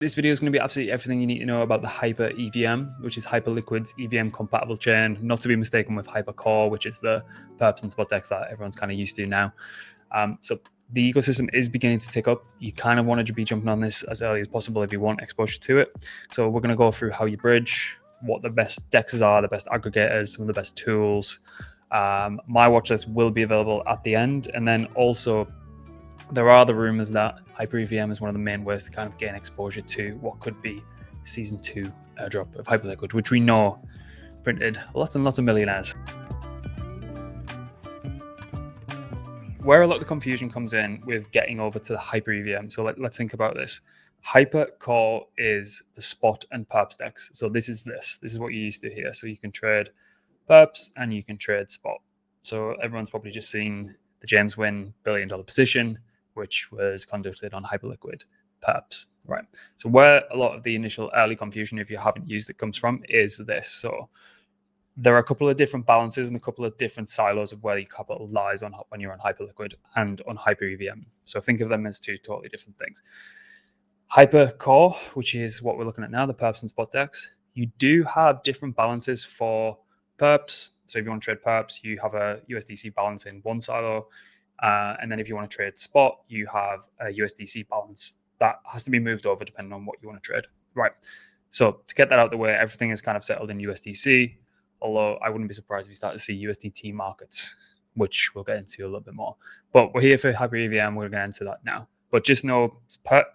This video is going to be absolutely everything you need to know about the HyperEVM, which is Hyperliquid's EVM compatible chain, not to be mistaken with HyperCore, which is the perps and spot DEX that everyone's kind of used to now. So the ecosystem is beginning to tick up. You kind of want to be jumping on this as early as possible if you want exposure to it. So we're going to go through how you bridge, what the best DEXs are, the best aggregators, some of the best tools. My watch list will be available at the end. And then also, there are the rumors that HyperEVM is one of the main ways to kind of gain exposure to what could be season 2 airdrop of Hyperliquid, which we know printed lots and lots of millionaires. Where a lot of the confusion comes in with getting over to the HyperEVM, so let's think about this. HyperCore is the spot and perps DEX. So this is what you're used to here. So you can trade perps and you can trade spot. So everyone's probably just seen the James Wynn $1 billion position, which was conducted on Hyperliquid perps, right? So where a lot of the initial early confusion, if you haven't used it, comes from is this. So there are a couple of different balances and a couple of different silos of where your capital lies on when you're on Hyperliquid and on HyperEVM. So think of them as two totally different things. HyperCore, which is what we're looking at now, the perps and spot DEX, you do have different balances for perps. So if you want to trade perps, you have a USDC balance in one silo. And then if you want to trade spot, you have a USDC balance that has to be moved over depending on what you want to trade. Right. So to get that out of the way, everything is kind of settled in USDC, although I wouldn't be surprised if we start to see USDT markets, which we'll get into a little bit more. But we're here for HyperEVM. We're going to get into that now. But just know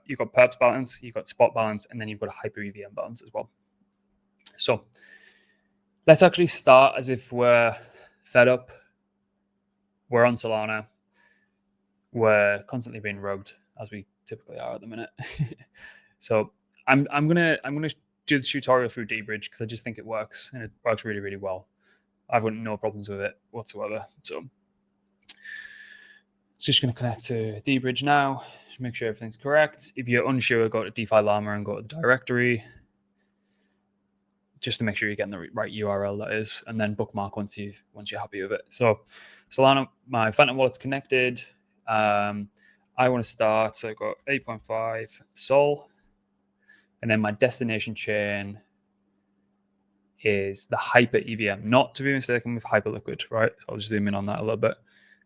you've got perps balance, you've got spot balance, and then you've got a HyperEVM balance as well. So let's actually start as if we're fed up. We're on Solana. We're constantly being rugged, as we typically are at the minute. So I'm gonna do the tutorial through dbridge because I just think it works and it works really, really well. I've got no problems with it whatsoever. So it's just gonna connect to dbridge now. Make sure everything's correct. If you're unsure, go to DeFi Llama and go to the directory just to make sure you're getting the right URL, that is, and then bookmark once you're happy with it. So Solana, my Phantom wallet's connected. I want to start, so I've got 8.5 Sol, and then my destination chain is the HyperEVM, not to be mistaken with Hyperliquid, right? So I'll just zoom in on that a little bit.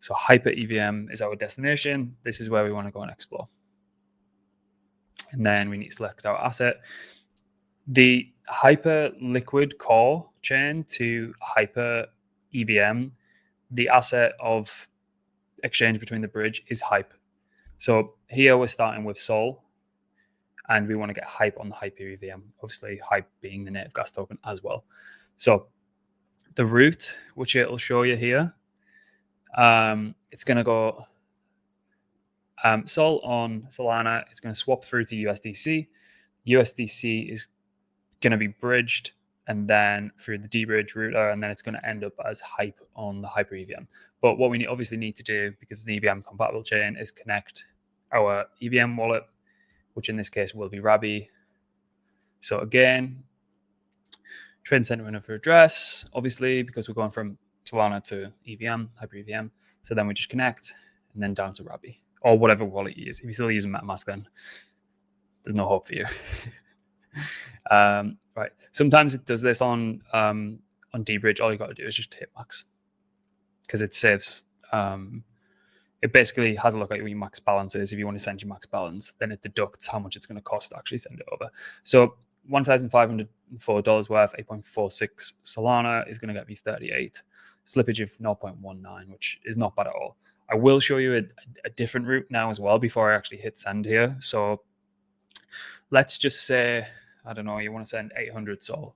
So HyperEVM is our destination. This is where we want to go and explore. And then we need to select our asset. The Hyperliquid core chain to HyperEVM, the asset of exchange between the bridge is Hype. So here we're starting with Sol, and we want to get Hype on the HyperEVM. Obviously, Hype being the native gas token as well. So the route, which it'll show you here, it's going to go Sol on Solana. It's going to swap through to USDC. USDC is going to be bridged and then through the dbridge router, and then it's going to end up as Hype on the HyperEVM. But what we obviously need to do, because it's an EVM compatible chain, is connect our EVM wallet, which in this case will be Rabbi. So again, trade center enough address, obviously, because we're going from Solana to EVM, HyperEVM. So then we just connect and then down to Rabbi or whatever wallet you use. If you're still using MetaMask, then there's no hope for you. Right. Sometimes it does this on dbridge. All you got to do is just hit max because it saves. It basically has a look at what your max balance is. If you want to send your max balance, then it deducts how much it's going to cost to actually send it over. So $1,504 worth, 8.46 Solana is going to get me 38. Slippage of 0.19, which is not bad at all. I will show you a different route now as well before I actually hit send here. So let's just say, I don't know, you want to send 800 Sol,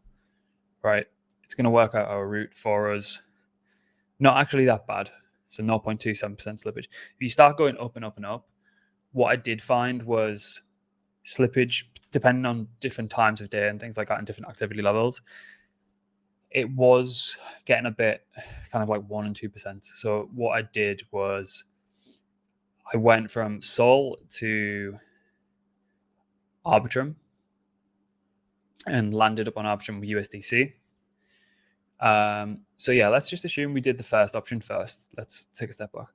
right? It's going to work out our route for us. Not actually that bad. So 0.27% slippage. If you start going up and up and up, what I did find was slippage, depending on different times of day and things like that and different activity levels, it was getting a bit kind of like 1% and 2%. So what I did was I went from Sol to Arbitrum and landed up on Arbitrum with USDC. So yeah, let's just assume we did the first option first. Let's take a step back.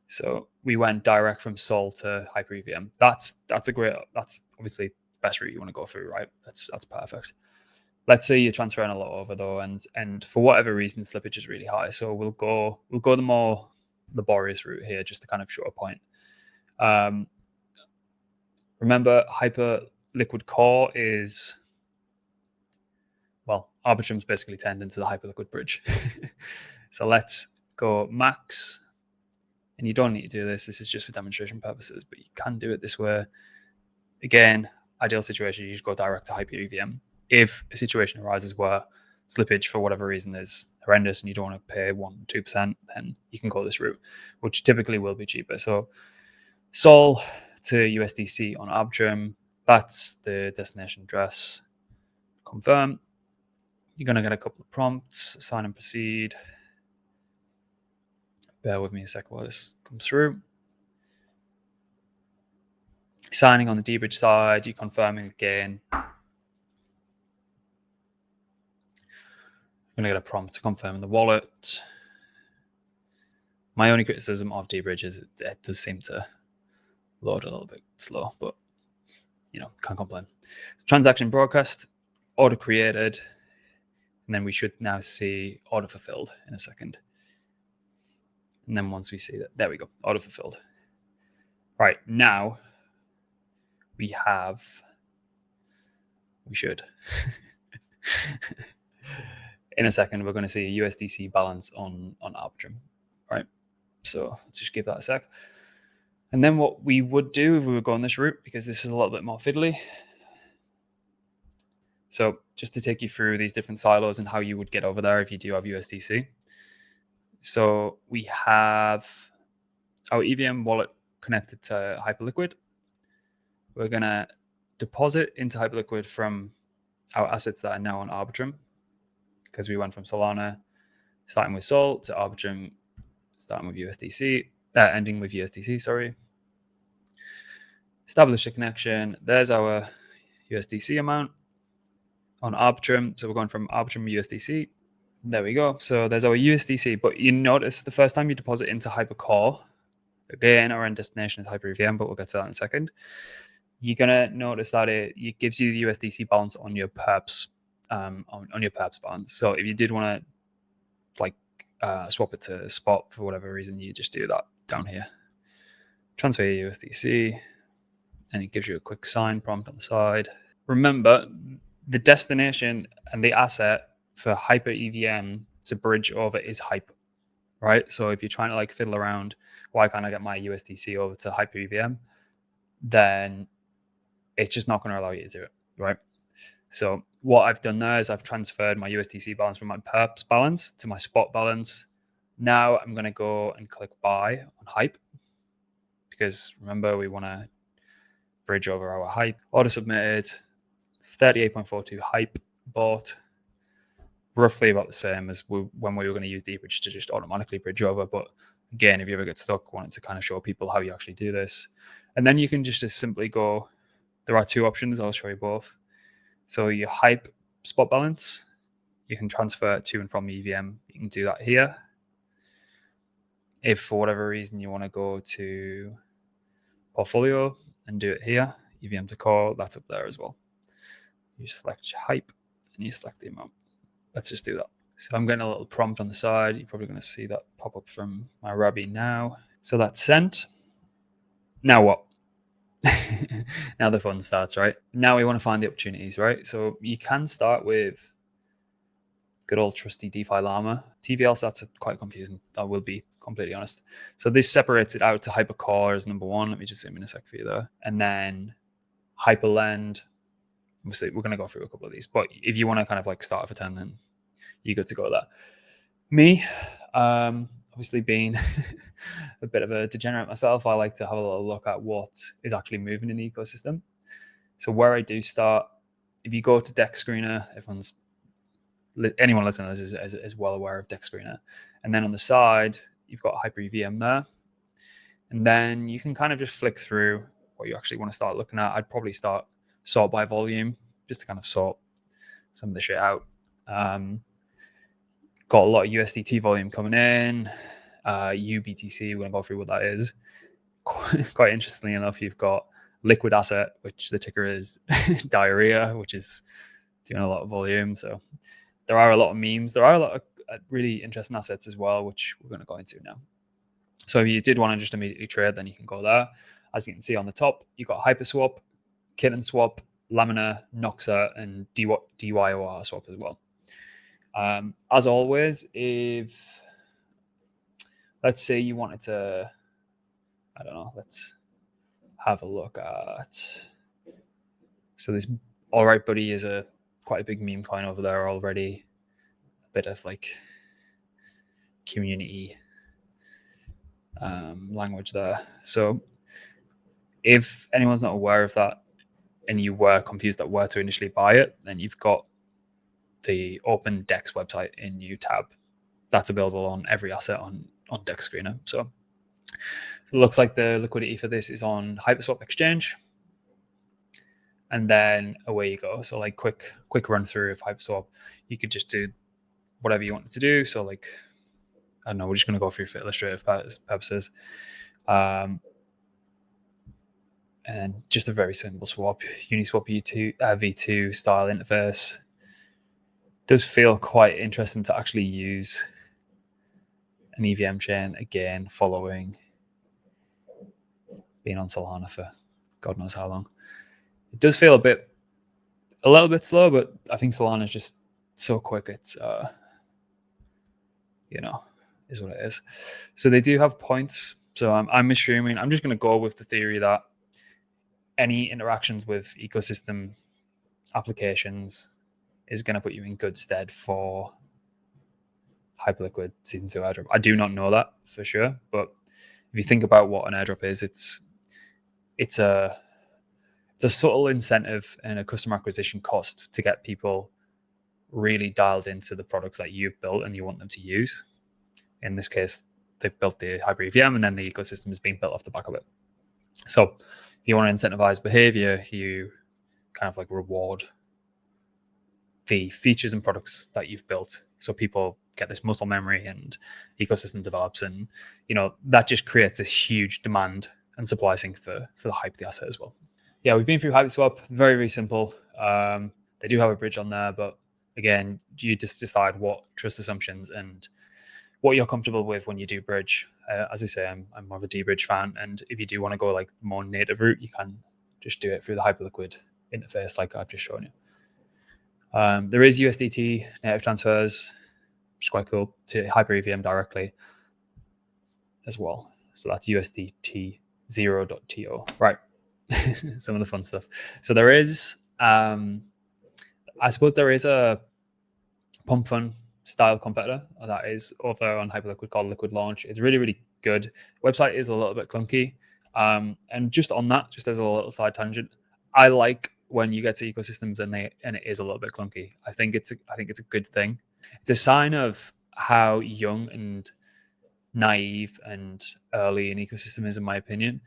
So we went direct from Sol to HyperEVM. That's obviously best route you want to go through, right? That's perfect. Let's say you're transferring a lot over though, and for whatever reason, slippage is really high. So we'll go the more laborious route here, just to kind of show a point. Remember, Hyperliquid core is, well, Arbitrum's basically turned into the Hyperliquid bridge. So let's go max. And you don't need to do this. This is just for demonstration purposes, but you can do it this way. Again, ideal situation, you just go direct to HyperEVM. If a situation arises where slippage for whatever reason is horrendous and you don't want to pay 1-2%, then you can go this route, which typically will be cheaper. So Sol to USDC on Arbitrum, that's the destination address. Confirm. You're going to get a couple of prompts, sign and proceed. Bear with me a sec while this comes through. Signing on the dbridge side, you're confirming again. You're going to get a prompt to confirm in the wallet. My only criticism of dbridge is it does seem to load a little bit slow, but can't complain. So transaction broadcast, order created, and then we should now see order fulfilled in a second. And then once we see that, there we go, order fulfilled. Right, now we should. In a second, we're going to see a USDC balance on Arbitrum, right? So let's just give that a sec. And then what we would do if we were going this route, because this is a little bit more fiddly. So just to take you through these different silos and how you would get over there if you do have USDC. So we have our EVM wallet connected to Hyperliquid. We're going to deposit into Hyperliquid from our assets that are now on Arbitrum, because we went from Solana, starting with Sol, to Arbitrum, starting with USDC, ending with USDC, sorry. Establish a connection. There's our USDC amount on Arbitrum. So we're going from Arbitrum USDC. There we go. So there's our USDC, but you notice the first time you deposit into HyperCore, again, our end destination is HyperEVM, but we'll get to that in a second. You're gonna notice that it gives you the USDC balance on your perps, on your perps balance. So if you did want to swap it to spot for whatever reason, you just do that down here. Transfer your USDC, and it gives you a quick sign prompt on the side. Remember, the destination and the asset for HyperEVM to bridge over is Hyper, right? So if you're trying to fiddle around, why can't I get my USDC over to HyperEVM? Then it's just not going to allow you to do it, right? So what I've done there is I've transferred my USDC balance from my perps balance to my spot balance. Now I'm going to go and click buy on Hype, because remember, we want to bridge over our Hype. Order submitted, 38.42 Hype bought. Roughly about the same as when we were going to use dbridge to just automatically bridge over. But again, if you ever get stuck, wanted to kind of show people how you actually do this. And then you can just simply go, there are two options, I'll show you both. So your Hype spot balance, you can transfer to and from EVM. You can do that here. If for whatever reason you want to go to Portfolio and do it here, EVM to core, that's up there as well. You select Hype and you select the amount. Let's just do that. So I'm getting a little prompt on the side. You're probably going to see that pop up from my Rabbi now. So that's sent. Now what? Now the fun starts, right? Now we want to find the opportunities, right? So you can start with good old trusty DeFi Llama. TVL stats are quite confusing, I will be completely honest. So this separates it out to HyperCore as number one. Let me just zoom in a sec for you there. And then Hyperlend. Obviously, we're going to go through a couple of these, but if you want to kind of start for 10, then you're good to go there. Me, obviously being a bit of a degenerate myself, I like to have a little look at what is actually moving in the ecosystem. So where I do start, if you go to Dex Screener, anyone listening to this is well aware of Dex Screener. And then on the side, you've got HyperEVM there. And then you can kind of just flick through what you actually want to start looking at. I'd probably start sort by volume, just to kind of sort some of the shit out. Got a lot of USDT volume coming in. UBTC, we're going to go through what that is. Quite interestingly enough, you've got liquid asset, which the ticker is diarrhea, which is doing a lot of volume. So there are a lot of memes. There are a lot of really interesting assets as well, which we're going to go into now. So if you did want to just immediately trade, then you can go there. As you can see on the top, you've got HyperSwap, Kitten Swap, Lamina, Noxa, and DYOR swap as well. As always, if let's say you wanted to, I don't know, let's have a look at. So this All Right Buddy is quite a big meme coin over there already. A bit of like community language there. So if anyone's not aware of that and you were confused at where to initially buy it, then you've got the Open Dex website in new tab. That's available on every asset on Dex Screener. So it looks like the liquidity for this is on HyperSwap exchange. And then away you go. So like quick run through of HyperSwap. You could just do whatever you wanted to do. So like, I don't know, we're just going to go through for illustrative purposes. And just a very simple swap, Uniswap V2 style interface. Does feel quite interesting to actually use an EVM chain again, following being on Solana for God knows how long. It does feel a little bit slow, but I think Solana is just so quick. It's is what it is. So they do have points. So I'm assuming, I'm just going to go with the theory that any interactions with ecosystem applications is going to put you in good stead for Hyperliquid Season 2 airdrop. I do not know that for sure, but if you think about what an airdrop is, it's a subtle incentive and a customer acquisition cost to get people really dialed into the products that you've built and you want them to use. In this case, they've built the HyperEVM and then the ecosystem is being built off the back of it. So if you want to incentivize behavior, you kind of like reward the features and products that you've built. So people get this muscle memory and ecosystem develops, and that just creates this huge demand and supply sink for the hype of the asset as well. Yeah, we've been through HyperSwap, very, very simple. They do have a bridge on there, but again, you just decide what trust assumptions and what you're comfortable with when you do bridge. As I say, I'm more of a D-bridge fan, and if you do want to go like more native route, you can just do it through the Hyperliquid interface like I've just shown you. There is USDT native transfers, which is quite cool, to HyperEVM directly as well. So that's USDT 0.to. Right. Some of the fun stuff. So there is, I suppose there is a pump fund style competitor that is over on Hyperliquid called Liquid Launch. It's really, really good. Website is a little bit clunky. And just on that, just as a little side tangent, I like when you get to ecosystems and it is a little bit clunky. I think it's a good thing. It's a sign of how young and naive and early an ecosystem is, in my opinion.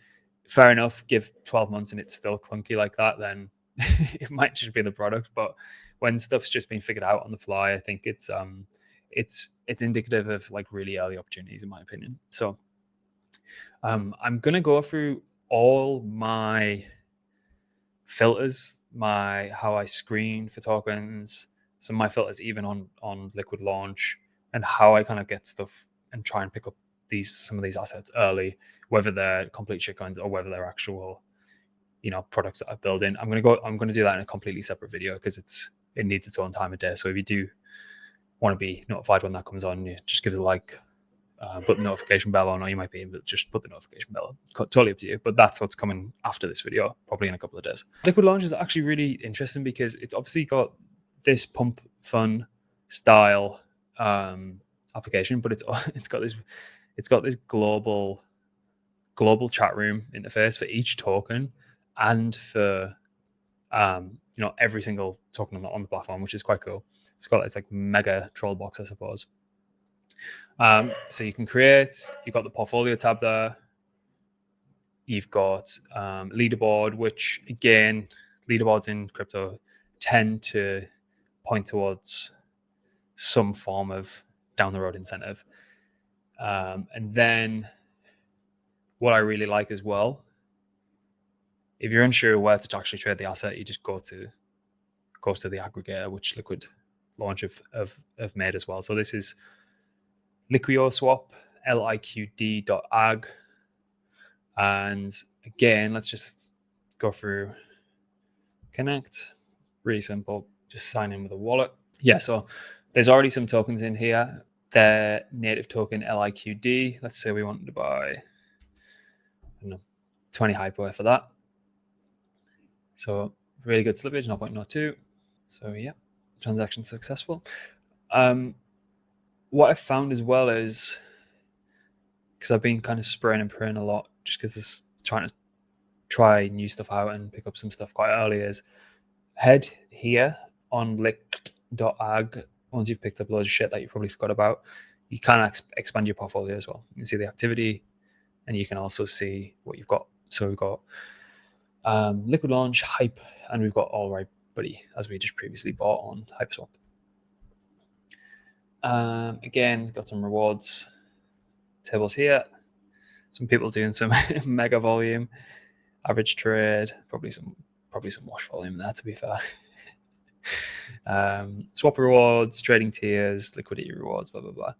Fair enough, give 12 months and it's still clunky like that, then it might just be the product. But when stuff's just been figured out on the fly, I think it's indicative of like really early opportunities, in my opinion. So I'm gonna go through all my filters, how I screen for tokens, some of my filters even on Liquid Launch, and how I kind of get stuff and try and pick up some of these assets early, whether they're complete shitcoins or whether they're actual, products that I build in. I'm gonna do that in a completely separate video because it needs its own time of day. So if you do want to be notified when that comes on, you just give it a like, put the notification bell on, or you might be able to just put the notification bell on. Totally up to you. But that's what's coming after this video, probably in a couple of days. Liquid Launch is actually really interesting because it's obviously got this pump fun style application, but it's got this global chat room interface for each token and for every single token on the platform, which is quite cool. It's like mega troll box, I suppose. So you can you've got the portfolio tab there. You've got leaderboard, which again, leaderboards in crypto tend to point towards some form of down the road incentive. And then what I really like as well if you're unsure where to actually trade the asset, you just go to the aggregator, which Liquid Launch have made as well. So this is Liquidoswap, liqd.ag. And again, let's just go through connect. Really simple. Just sign in with a wallet. Yeah, so there's already some tokens in here. Their native token LIQD. Let's say we wanted to buy, I don't know, 20 hyper for that. So really good slippage, 0.02. So yeah, transaction successful. What I found as well is, because I've been kind of spraying and praying a lot, just because it's trying to try new stuff out and pick up some stuff quite early, is head here on liqd.ag. Once you've picked up loads of shit that you probably forgot about, you can expand your portfolio as well. You can see the activity, and you can also see what you've got. So we've got Liquid Launch, Hype, and we've got All Right Buddy, as we just previously bought on HyperSwap. Again, got some rewards tables here. Some people doing some mega volume, average trade, probably some wash volume there, to be fair. Swap rewards, trading tiers, liquidity rewards, blah blah blah.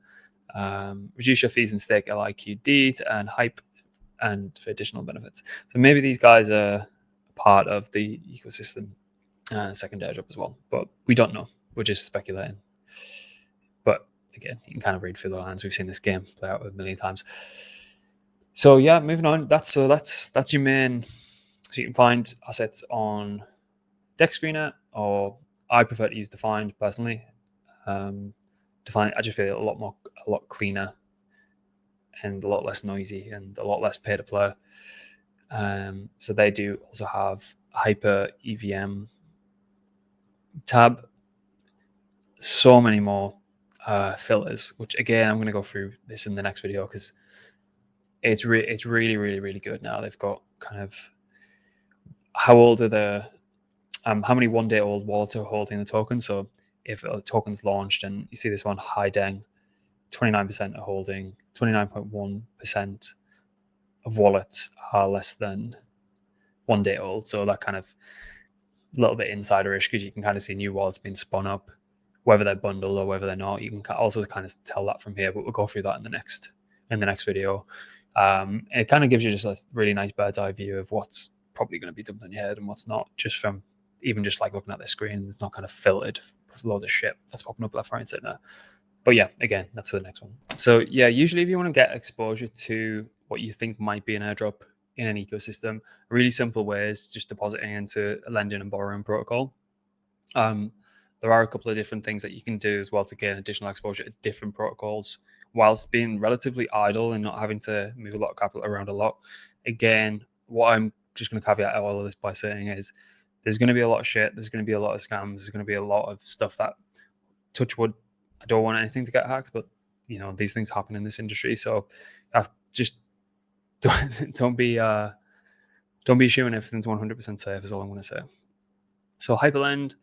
Reduce your fees and stake LIQD to earn Hype and for additional benefits. So maybe these guys are part of the ecosystem, second airdrop as well, but we don't know. We're just speculating. But again, you can kind of read through the lines. We've seen this game play out a million times. So yeah, moving on. That's your main. So you can find assets on Dex Screener, or I prefer to use Defined personally. Defined, I just feel a lot cleaner and a lot less noisy and a lot less pay to play. So they do also have HyperEVM tab. So many more filters, which again, I'm going to go through this in the next video because it's really, really, really good now. They've got kind of how old are the how many 1 day old wallets are holding the token. So if a token's launched, and you see this one, Hideng, 29% are holding, 29.1% of wallets are less than 1 day old. So that kind of a little bit insiderish, because you can kind of see new wallets being spun up, whether they're bundled or whether they're not. You can also kind of tell that from here, but we'll go through that in the next video. And it kind of gives you just a really nice bird's eye view of what's probably going to be dumped on your head and what's not, just from even just like looking at the screen. It's not kind of filtered with a load of shit that's popping up left, right, and center. But yeah, again, that's for the next one. So yeah, usually if you want to get exposure to what you think might be an airdrop in an ecosystem, a really simple way is just depositing into a lending and borrowing protocol. There are a couple of different things that you can do as well to gain additional exposure to different protocols, whilst being relatively idle and not having to move a lot of capital around a lot. Again, what I'm just going to caveat all of this by saying is there's going to be a lot of shit. There's going to be a lot of scams. There's going to be a lot of stuff that, touch wood, I don't want anything to get hacked, but you know, these things happen in this industry. So just don't be assuming everything's 100% safe is all I'm going to say. So Hyperlend,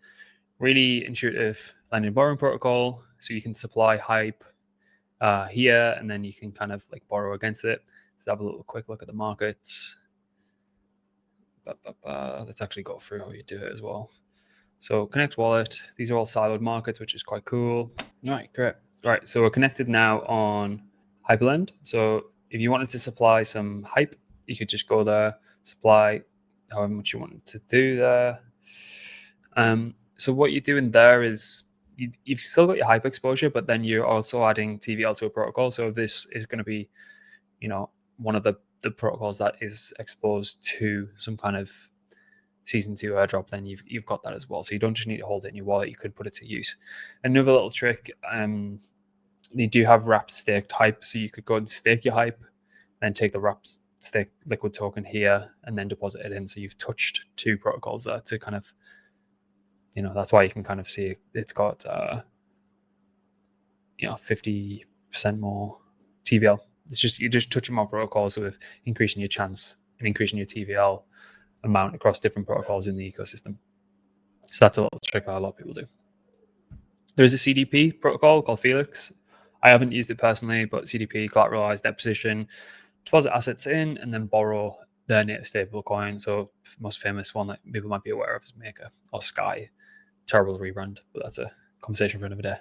really intuitive lending and borrowing protocol. So you can supply Hype here, and then you can kind of like borrow against it. Let's have a little quick look at the markets. Let's actually go through how you do it as well. So Connect Wallet, these are all siloed markets, which is quite cool. All right, great. All right, so we're connected now on Hyperlend. So if you wanted to supply some Hype, you could just go there, supply however much you wanted to do there. So what you're doing there is you've still got your Hype exposure, but then you're also adding TVL to a protocol. So this is going to be, you know, one of the protocols that is exposed to some kind of season 2 airdrop, then you've got that as well. So you don't just need to hold it in your wallet, you could put it to use. Another little trick, they do have wrapped staked Hype, so you could go and stake your Hype, then take the wrapped stake liquid token here and then deposit it in. So you've touched 2 protocols there to kind of, you know, that's why you can kind of see it's got 50% more TVL. It's just you're just touching more protocols with increasing your chance and increasing your TVL amount across different protocols in the ecosystem. So that's a little trick that a lot of people do. There is a CDP protocol called Felix. I haven't used it personally, but CDP collateralized their position, deposit assets in, and then borrow their native stable coin. So most famous one that people might be aware of is Maker or Sky. Terrible rebrand, but that's a conversation for another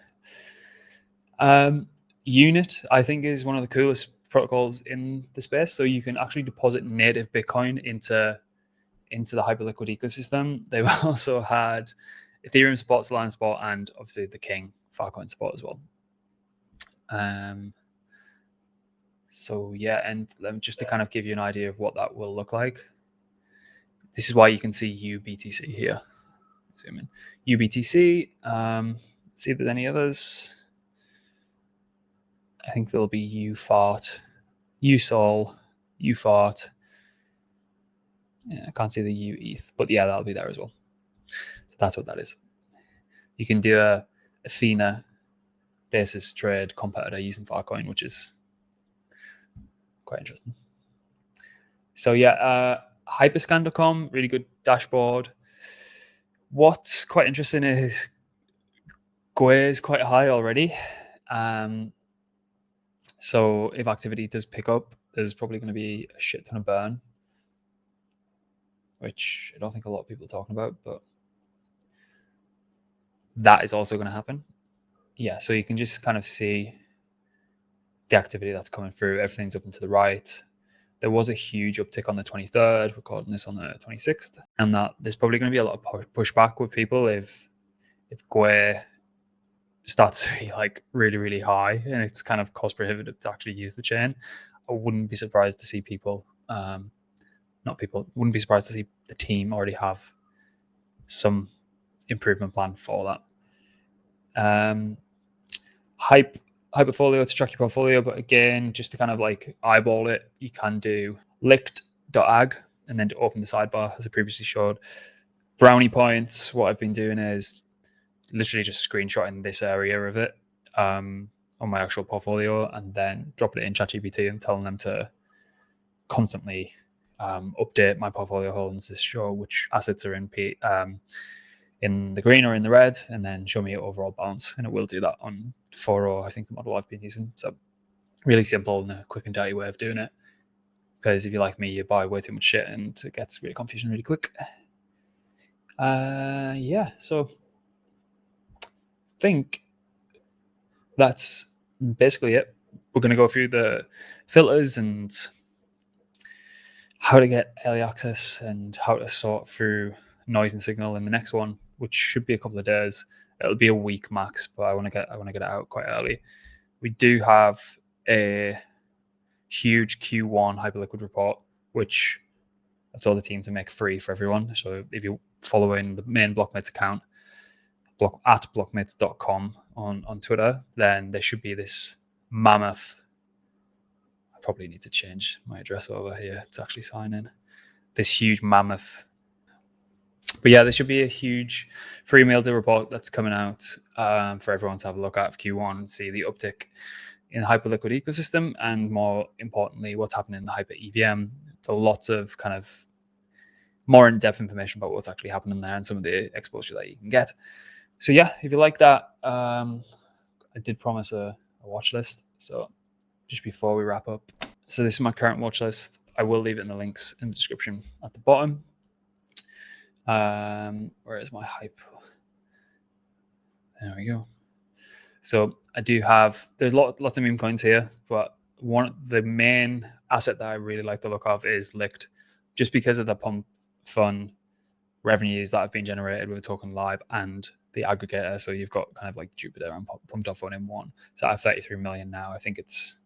day. Unit, I think, is one of the coolest protocols in the space. So you can actually deposit native Bitcoin into the Hyperliquid ecosystem. They've also had Ethereum support, Solana support, and obviously the King Filecoin support as well. So yeah, and just to kind of give you an idea of what that will look like, this is why you can see UBTC here. Zoom in. UBTC. See if there's any others. I think there'll be UFART, USOL, UFART. Yeah, I can't see the UETH, but yeah, that'll be there as well. So that's what that is. You can do a Athena basis trade competitor using Filecoin, which is quite interesting. So yeah, hyperscan.com, really good dashboard. What's quite interesting is GUE is quite high already. So if activity does pick up, there's probably going to be a shit ton of burn, which I don't think a lot of people are talking about, but that is also going to happen. Yeah, so you can just kind of see the activity that's coming through. Everything's up and to the right. There was a huge uptick on the 23rd, recording this on the 26th, and that there's probably going to be a lot of pushback with people if GUE starts to be like really, really high and it's kind of cost prohibitive to actually use the chain. I wouldn't be surprised to see people, wouldn't be surprised to see the team already have some improvement plan for that. Hyperfolio to track your portfolio, but again, just to kind of like eyeball it, you can do licked.ag and then to open the sidebar, as I previously showed. Brownie points, what I've been doing is literally just screenshotting this area of it on my actual portfolio and then dropping it in ChatGPT and telling them to constantly update my portfolio holdings to show which assets are in the green or in the red, and then show me overall balance. And it will do that on 4.0, I think the model I've been using. So really simple and a quick and dirty way of doing it. Because if you're like me, you buy way too much shit and it gets really confusing really quick. Yeah, so I think that's basically it. We're going to go through the filters and how to get early access and how to sort through noise and signal in the next one, which should be a couple of days. It'll be a week max, but I want to get it out quite early. We do have a huge Q1 Hyperliquid report, which I've told the team to make free for everyone. So if you're following the main Blockmates account, at blockmates.com on Twitter, then there should be this mammoth. I probably need to change my address over here to actually sign in. This huge mammoth. But yeah, there should be a huge free mail-to report that's coming out for everyone to have a look at of Q1 and see the uptick in the Hyperliquid ecosystem, and more importantly, what's happening in the HyperEVM. There are lots of kind of more in-depth information about what's actually happening there and some of the exposure that you can get. So yeah, if you like that, I did promise a watch list. So just before we wrap up, so this is my current watch list. I will leave it in the links in the description at the bottom. Where is my hype? There we go. So I do have, there's lots of meme coins here, but the main asset that I really like the look of is Licked, just because of the pump fund revenues that have been generated with Token Live and the aggregator. So you've got kind of like Jupiter and Pump.fun in one. So I have 33 million now. I think it's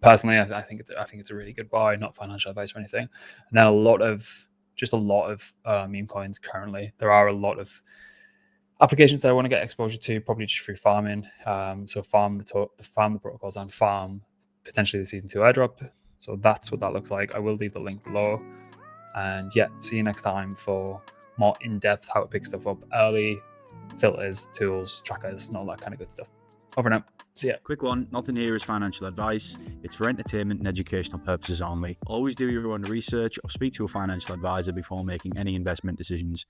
personally, I think it's a really good buy, not financial advice or anything. And then a lot of meme coins currently. There are a lot of applications that I want to get exposure to, probably just through farming. So farm the protocols and farm potentially the season 2 airdrop. So that's what that looks like. I will leave the link below. And yeah, see you next time for more in-depth how to pick stuff up early, filters, tools, trackers, and all that kind of good stuff. Over now. See ya. Quick one, nothing here is financial advice. It's for entertainment and educational purposes only. Always do your own research or speak to a financial advisor before making any investment decisions.